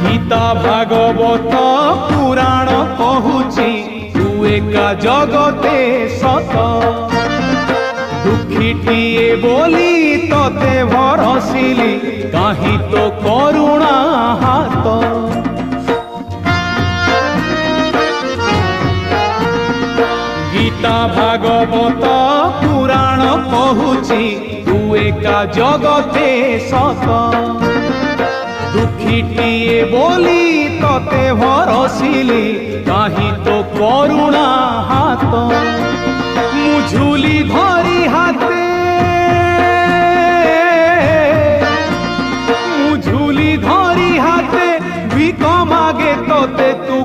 गीता भागवत पुराण कहूची तू एका जगते सत दुखीटिए बोली तते भरसिली कहीं तो करुणा हाथ गीता भागवत पुराण कहूची तू एका जगते सत दुखीटिए बोली तते भरसिली कहीं तो करुणा हाथ मुझुली धरी हाथे मुझुली धरी हाथे भिक मागे तते तू